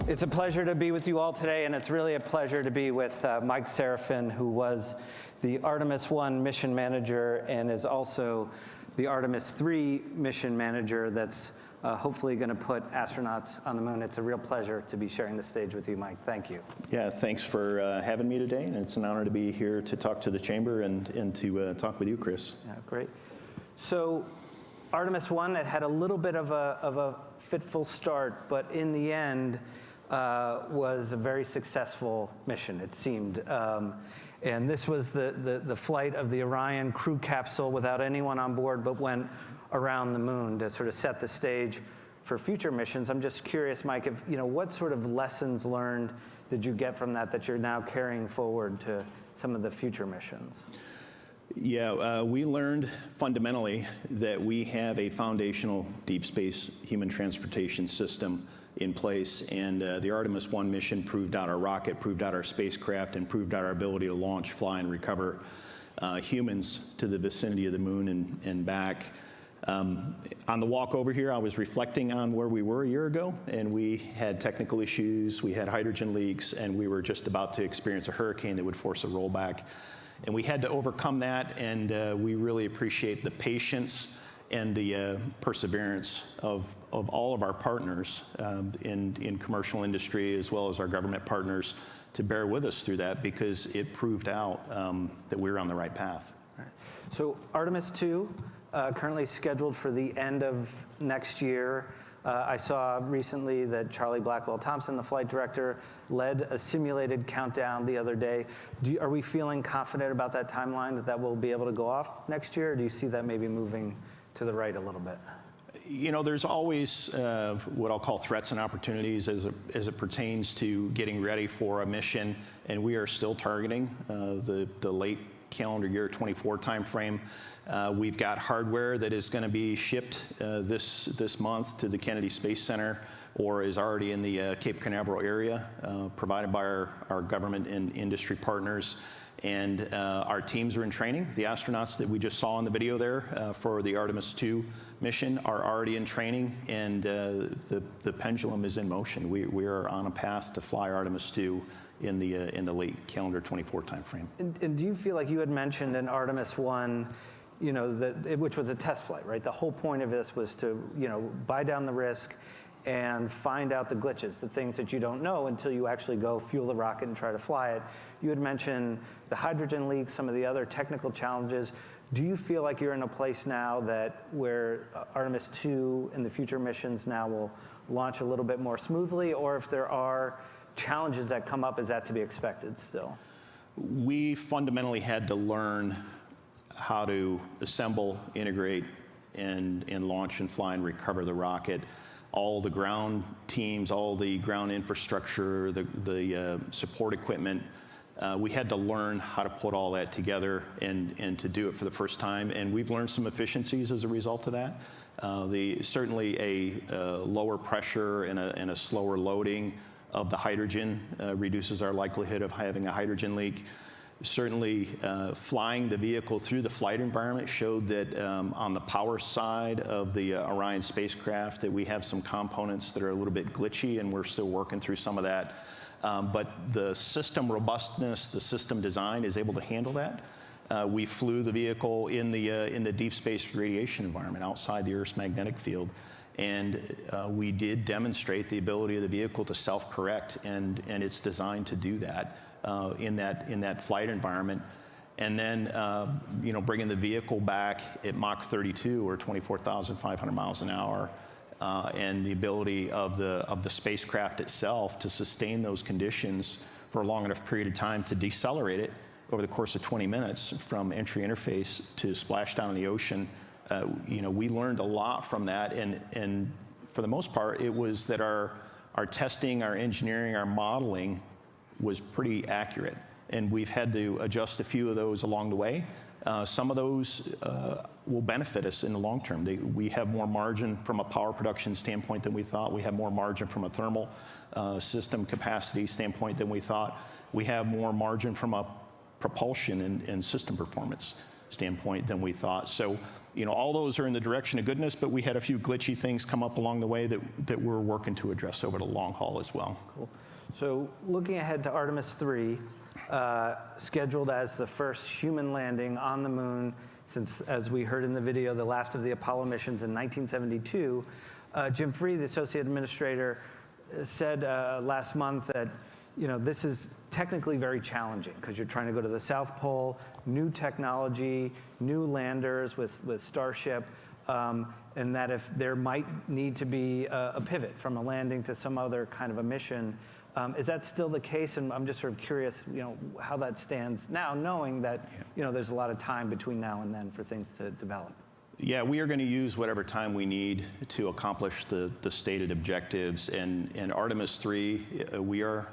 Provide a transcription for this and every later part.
It's a pleasure to be with you all today, and it's really a pleasure to be with Mike Serafin, who was the Artemis 1 mission manager and is also the Artemis 3 mission manager that's hopefully going to put astronauts on the moon. It's a real pleasure to be sharing the stage with you, Mike. Thank you. Yeah, thanks for having me today, and it's an honor to be here to talk to the Chamber and to talk with you, Chris. Yeah, great. So Artemis 1, it had a little bit of a fitful start, but in the end was a very successful mission, it seemed. And this was the flight of the Orion crew capsule without anyone on board, but went around the moon to sort of set the stage for future missions. I'm just curious, Mike, if, what sort of lessons learned did you get from that you're now carrying forward to some of the future missions? Yeah, we learned fundamentally that we have a foundational deep space human transportation system in place, and the Artemis 1 mission proved out our rocket, proved out our spacecraft, and proved out our ability to launch, fly, and recover humans to the vicinity of the moon and back. On the walk over here, I was reflecting on where we were a year ago, and we had technical issues, we had hydrogen leaks, and we were just about to experience a hurricane that would force a rollback. And we had to overcome that, and we really appreciate the patience and the perseverance of all of our partners in commercial industry, as well as our government partners, to bear with us through that, because it proved out that we were on the right path. Right. So Artemis 2, currently scheduled for the end of next year. I saw recently that Charlie Blackwell-Thompson, the flight director, led a simulated countdown the other day. Are we feeling confident about that timeline, that will be able to go off next year, or do you see that maybe moving to the right a little bit? There's always what I'll call threats and opportunities as it pertains to getting ready for a mission, and we are still targeting the late calendar year 24 timeframe. We've got hardware that is going to be shipped this month to the Kennedy Space Center, or is already in the Cape Canaveral area, provided by our government and industry partners. And our teams are in training. The astronauts that we just saw in the video there for the Artemis 2 mission are already in training, and the pendulum is in motion. We are on a path to fly Artemis 2 in the late calendar 24 timeframe. And do you feel like you had mentioned in Artemis 1, which was a test flight, right? The whole point of this was to, buy down the risk and find out the glitches, the things that you don't know until you actually go fuel the rocket and try to fly it. You had mentioned the hydrogen leaks, some of the other technical challenges. Do you feel like you're in a place now where Artemis 2 and the future missions now will launch a little bit more smoothly, or if there are challenges that come up, is that to be expected still? We fundamentally had to learn how to assemble, integrate, and launch and fly and recover the rocket. All the ground teams, all the ground infrastructure, the support equipment, we had to learn how to put all that together and to do it for the first time. And we've learned some efficiencies as a result of that. Certainly a lower pressure and a slower loading of the hydrogen reduces our likelihood of having a hydrogen leak. Certainly, flying the vehicle through the flight environment showed that on the power side of the Orion spacecraft that we have some components that are a little bit glitchy, and we're still working through some of that. But the system robustness, the system design is able to handle that. We flew the vehicle in the deep space radiation environment outside the Earth's magnetic field. And we did demonstrate the ability of the vehicle to self-correct, and it's designed to do that. In that flight environment, and then bringing the vehicle back at Mach 32 or 24,500 miles an hour, and the ability of the spacecraft itself to sustain those conditions for a long enough period of time to decelerate it over the course of 20 minutes from entry interface to splashdown in the ocean. We learned a lot from that, and for the most part, it was that our testing, our engineering, our modeling was pretty accurate, and we've had to adjust a few of those along the way. Some of those will benefit us in the long term. We have more margin from a power production standpoint than we thought. We have more margin from a thermal system capacity standpoint than we thought. We have more margin from a propulsion and system performance standpoint than we thought. So all those are in the direction of goodness, but we had a few glitchy things come up along the way that we're working to address over the long haul as well. Cool. So looking ahead to Artemis 3, scheduled as the first human landing on the moon since, as we heard in the video, the last of the Apollo missions in 1972, Jim Free, the associate administrator, said last month that this is technically very challenging because you're trying to go to the South Pole, new technology, new landers with Starship, and that if there might need to be a pivot from a landing to some other kind of a mission. Is that still the case? And I'm just sort of curious, how that stands now, knowing that there's a lot of time between now and then for things to develop. Yeah, we are going to use whatever time we need to accomplish the stated objectives. And Artemis 3, we are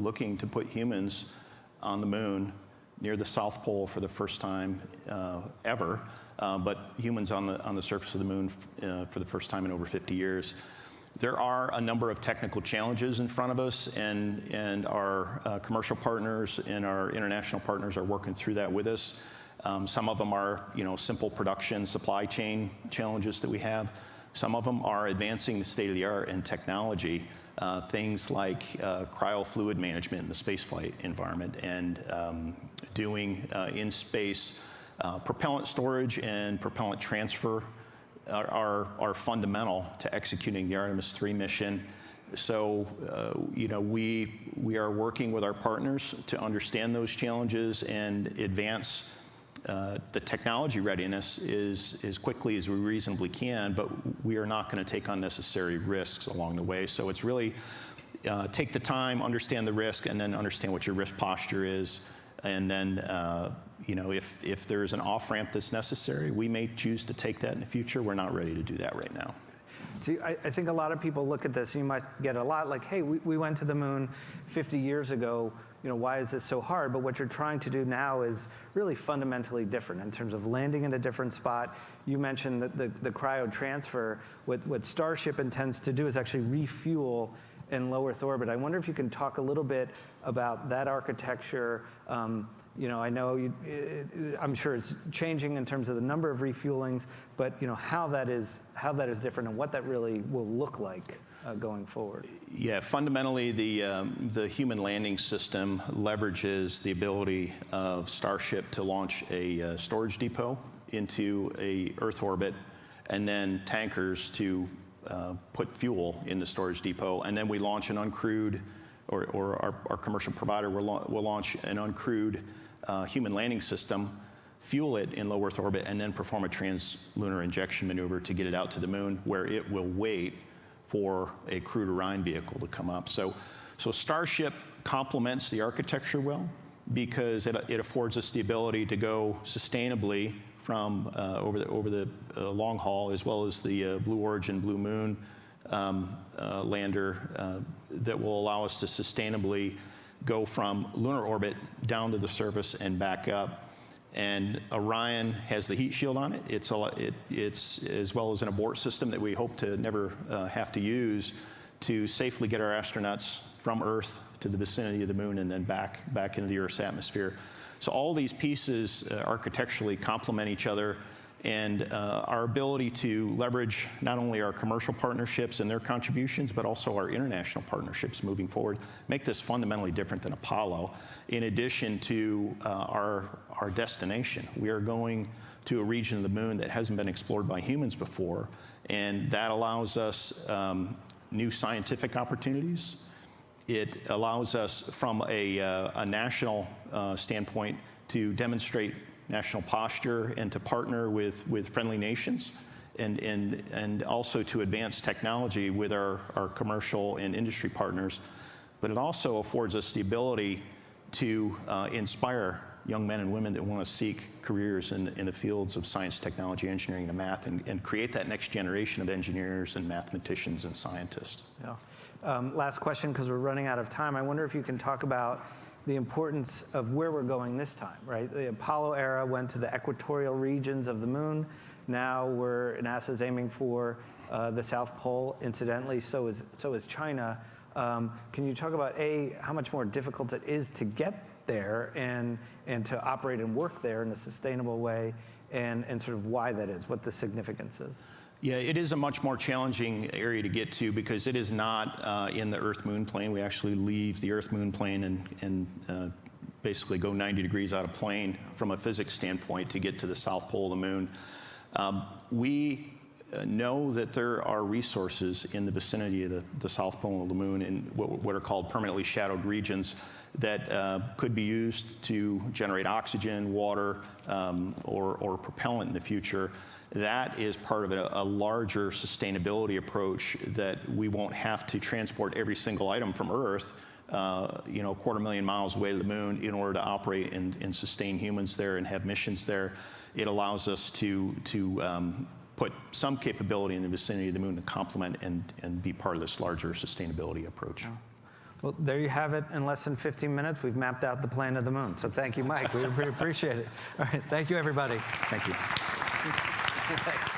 looking to put humans on the moon near the South Pole for the first time ever, but humans on the surface of the moon for the first time in over 50 years. There are a number of technical challenges in front of us, and our commercial partners and our international partners are working through that with us. Some of them are, simple production supply chain challenges that we have. Some of them are advancing the state of the art in technology, things like cryofluid management in the spaceflight environment, and doing in space propellant storage and propellant transfer are fundamental to executing the Artemis 3 mission. So, we are working with our partners to understand those challenges and advance the technology readiness as quickly as we reasonably can, but we are not going to take unnecessary risks along the way. So it's really take the time, understand the risk, and then understand what your risk posture is. And then, if there's an off-ramp that's necessary, we may choose to take that in the future. We're not ready to do that right now. See, I think a lot of people look at this, and you might get a lot like, hey, we went to the moon 50 years ago. Why is this so hard? But what you're trying to do now is really fundamentally different in terms of landing in a different spot. You mentioned that the cryo transfer. What Starship intends to do is actually refuel in low Earth orbit. I wonder if you can talk a little bit about that architecture. I know I'm sure it's changing in terms of the number of refuelings, but how that is different and what that really will look like going forward. Yeah, fundamentally, the human landing system leverages the ability of Starship to launch a storage depot into a Earth orbit, and then tankers to put fuel in the storage depot, and then we launch an uncrewed, or our commercial provider will launch an uncrewed human landing system, fuel it in low Earth orbit, and then perform a translunar injection maneuver to get it out to the moon, where it will wait for a crewed Orion vehicle to come up. So Starship complements the architecture well, because it affords us the ability to go sustainably from over the long haul, as well as the Blue Origin Blue Moon lander that will allow us to sustainably go from lunar orbit down to the surface and back up. And Orion has the heat shield on it. It's as well as an abort system that we hope to never have to use to safely get our astronauts from Earth to the vicinity of the moon and then back into the Earth's atmosphere. So all these pieces architecturally complement each other, and our ability to leverage not only our commercial partnerships and their contributions, but also our international partnerships moving forward, make this fundamentally different than Apollo. In addition to our destination, we are going to a region of the moon that hasn't been explored by humans before, and that allows us new scientific opportunities. It allows us, from a national standpoint, to demonstrate national posture and to partner with friendly nations, and also to advance technology with our commercial and industry partners. But it also affords us the ability to inspire young men and women that want to seek careers in the fields of science, technology, engineering, and math, and create that next generation of engineers and mathematicians and scientists. Yeah. Last question, because we're running out of time. I wonder if you can talk about the importance of where we're going this time, right? The Apollo era went to the equatorial regions of the moon. Now NASA's aiming for the South Pole. Incidentally, so is China. Can you talk about how much more difficult it is to get there and to operate and work there in a sustainable way, and sort of why that is, what the significance is. Yeah, it is a much more challenging area to get to because it is not in the Earth-Moon plane. We actually leave the Earth-Moon plane and basically go 90 degrees out of plane from a physics standpoint to get to the South Pole of the Moon. We know that there are resources in the vicinity of the South Pole of the Moon in what are called permanently shadowed regions that could be used to generate oxygen, water, or propellant in the future. That is part of a larger sustainability approach that we won't have to transport every single item from Earth, a 250,000 miles away to the Moon in order to operate and sustain humans there and have missions there. It allows us to put some capability in the vicinity of the Moon to complement and be part of this larger sustainability approach. Well, there you have it. In less than 15 minutes, we've mapped out the plan of the Moon. So thank you, Mike. We really appreciate it. All right, thank you, everybody. Thank you. Thanks.